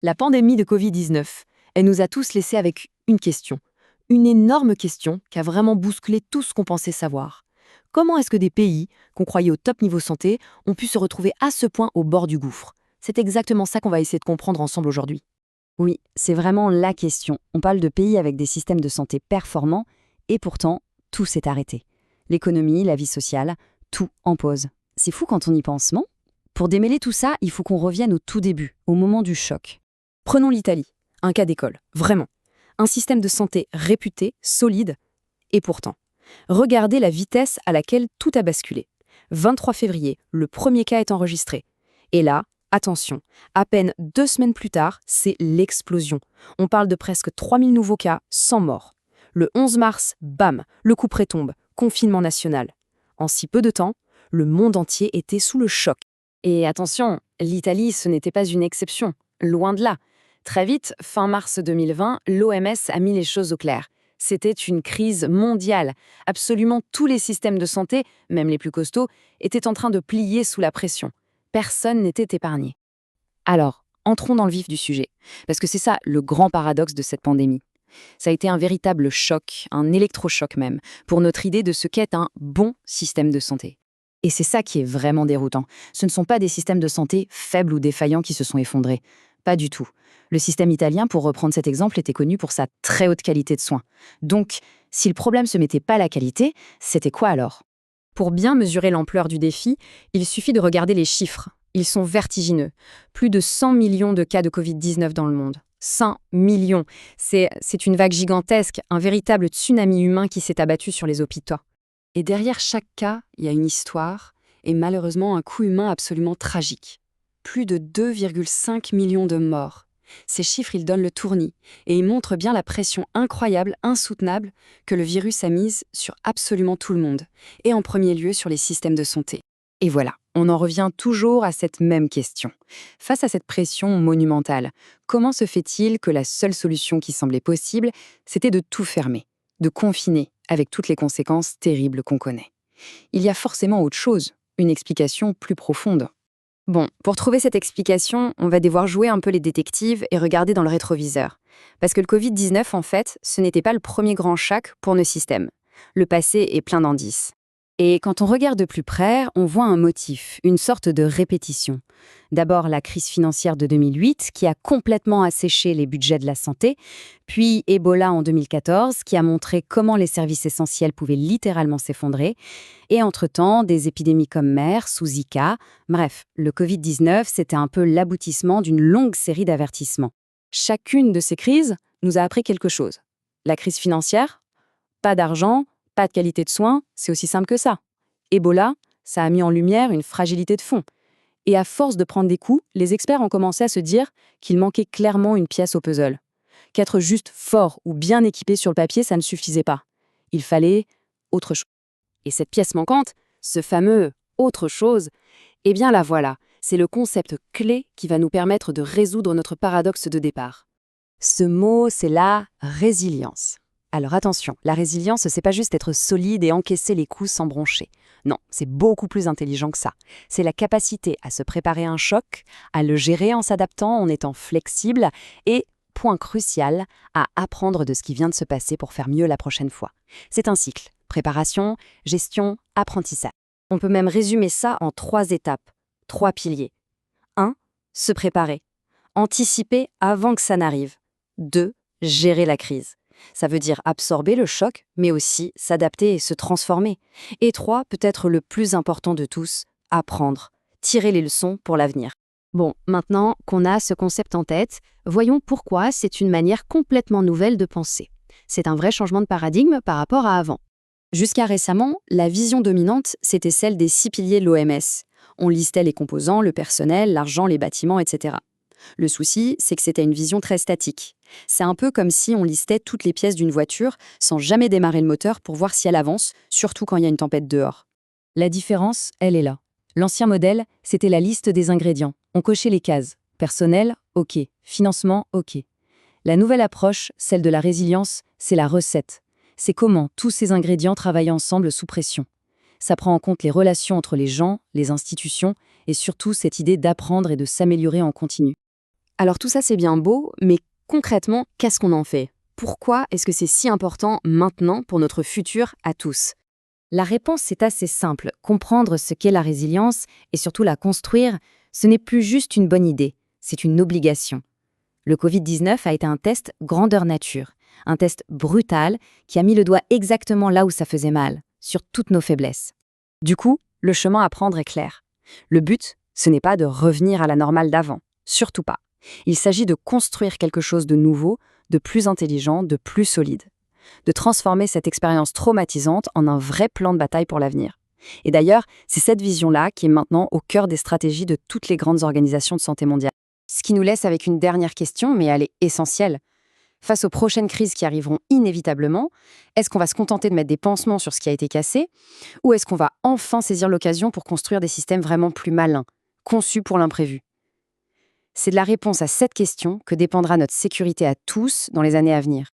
La pandémie de Covid-19, elle nous a tous laissés avec une question. Une énorme question qui a vraiment bousculé tout ce qu'on pensait savoir. Comment est-ce que des pays qu'on croyait au top niveau santé ont pu se retrouver à ce point au bord du gouffre? C'est exactement ça qu'on va essayer de comprendre ensemble aujourd'hui. Oui, c'est vraiment la question. On parle de pays avec des systèmes de santé performants et pourtant, tout s'est arrêté. L'économie, la vie sociale, tout en pause. C'est fou quand on y pense, non? Pour démêler tout ça, il faut qu'on revienne au tout début, au moment du choc. Prenons l'Italie, un cas d'école, vraiment. Un système de santé réputé, solide, et pourtant. Regardez la vitesse à laquelle tout a basculé. 23 février, le premier cas est enregistré. Et là, attention, à peine 2 semaines plus tard, c'est l'explosion. On parle de presque 3000 nouveaux cas sans mort. Le 11 mars, bam, le couperet tombe, confinement national. En si peu de temps, le monde entier était sous le choc. Et attention, l'Italie, ce n'était pas une exception, loin de là. Très vite, fin mars 2020, l'OMS a mis les choses au clair. C'était une crise mondiale. Absolument tous les systèmes de santé, même les plus costauds, étaient en train de plier sous la pression. Personne n'était épargné. Alors, entrons dans le vif du sujet, parce que c'est ça le grand paradoxe de cette pandémie. Ça a été un véritable choc, un électrochoc même, pour notre idée de ce qu'est un bon système de santé. Et c'est ça qui est vraiment déroutant. Ce ne sont pas des systèmes de santé faibles ou défaillants qui se sont effondrés. Pas du tout. Le système italien, pour reprendre cet exemple, était connu pour sa très haute qualité de soins. Donc, si le problème se mettait pas à la qualité, c'était quoi alors? Pour bien mesurer l'ampleur du défi, il suffit de regarder les chiffres. Ils sont vertigineux. Plus de 100 millions de cas de Covid-19 dans le monde. 100 millions. C'est une vague gigantesque, un véritable tsunami humain qui s'est abattu sur les hôpitaux. Et derrière chaque cas, il y a une histoire, et malheureusement un coût humain absolument tragique. Plus de 2,5 millions de morts. Ces chiffres, ils donnent le tournis, et ils montrent bien la pression incroyable, insoutenable, que le virus a mise sur absolument tout le monde, et en premier lieu sur les systèmes de santé. Et voilà, on en revient toujours à cette même question. Face à cette pression monumentale, comment se fait-il que la seule solution qui semblait possible, c'était de tout fermer, de confiner, avec toutes les conséquences terribles qu'on connaît? Il y a forcément autre chose, une explication plus profonde. Bon, pour trouver cette explication, on va devoir jouer un peu les détectives et regarder dans le rétroviseur. Parce que le Covid-19, en fait, ce n'était pas le premier grand choc pour nos systèmes. Le passé est plein d'indices. Et quand on regarde de plus près, on voit un motif, une sorte de répétition. D'abord la crise financière de 2008, qui a complètement asséché les budgets de la santé, puis Ebola en 2014, qui a montré comment les services essentiels pouvaient littéralement s'effondrer, et entre-temps, des épidémies comme MERS ou Zika. Bref, le Covid-19, c'était un peu l'aboutissement d'une longue série d'avertissements. Chacune de ces crises nous a appris quelque chose. La crise financière, pas d'argent, pas de qualité de soins, c'est aussi simple que ça. Ebola, ça a mis en lumière une fragilité de fond. Et à force de prendre des coups, les experts ont commencé à se dire qu'il manquait clairement une pièce au puzzle. Qu'être juste fort ou bien équipé sur le papier, ça ne suffisait pas. Il fallait autre chose. Et cette pièce manquante, ce fameux autre chose, eh bien la voilà. C'est le concept clé qui va nous permettre de résoudre notre paradoxe de départ. Ce mot, c'est la résilience. Alors attention, la résilience, c'est pas juste être solide et encaisser les coups sans broncher. Non, c'est beaucoup plus intelligent que ça. C'est la capacité à se préparer à un choc, à le gérer en s'adaptant, en étant flexible et, point crucial, à apprendre de ce qui vient de se passer pour faire mieux la prochaine fois. C'est un cycle. Préparation, gestion, apprentissage. On peut même résumer ça en 3 étapes, 3 piliers. 1. Se préparer. Anticiper avant que ça n'arrive. 2. Gérer la crise. Ça veut dire absorber le choc, mais aussi s'adapter et se transformer. Et 3, peut-être le plus important de tous, apprendre, tirer les leçons pour l'avenir. Bon, maintenant qu'on a ce concept en tête, voyons pourquoi c'est une manière complètement nouvelle de penser. C'est un vrai changement de paradigme par rapport à avant. Jusqu'à récemment, la vision dominante, c'était celle des 6 piliers de l'OMS. On listait les composants, le personnel, l'argent, les bâtiments, etc. Le souci, c'est que c'était une vision très statique. C'est un peu comme si on listait toutes les pièces d'une voiture sans jamais démarrer le moteur pour voir si elle avance, surtout quand il y a une tempête dehors. La différence, elle est là. L'ancien modèle, c'était la liste des ingrédients. On cochait les cases. Personnel, OK. Financement, OK. La nouvelle approche, celle de la résilience, c'est la recette. C'est comment tous ces ingrédients travaillent ensemble sous pression. Ça prend en compte les relations entre les gens, les institutions, et surtout cette idée d'apprendre et de s'améliorer en continu. Alors tout ça, c'est bien beau, mais concrètement, qu'est-ce qu'on en fait? Pourquoi est-ce que c'est si important maintenant pour notre futur à tous? La réponse est assez simple. Comprendre ce qu'est la résilience et surtout la construire, ce n'est plus juste une bonne idée, c'est une obligation. Le Covid-19 a été un test grandeur nature, un test brutal qui a mis le doigt exactement là où ça faisait mal, sur toutes nos faiblesses. Du coup, le chemin à prendre est clair. Le but, ce n'est pas de revenir à la normale d'avant, surtout pas. Il s'agit de construire quelque chose de nouveau, de plus intelligent, de plus solide. De transformer cette expérience traumatisante en un vrai plan de bataille pour l'avenir. Et d'ailleurs, c'est cette vision-là qui est maintenant au cœur des stratégies de toutes les grandes organisations de santé mondiale. Ce qui nous laisse avec une dernière question, mais elle est essentielle. Face aux prochaines crises qui arriveront inévitablement, est-ce qu'on va se contenter de mettre des pansements sur ce qui a été cassé, ou est-ce qu'on va enfin saisir l'occasion pour construire des systèmes vraiment plus malins, conçus pour l'imprévu? C'est de la réponse à cette question que dépendra notre sécurité à tous dans les années à venir.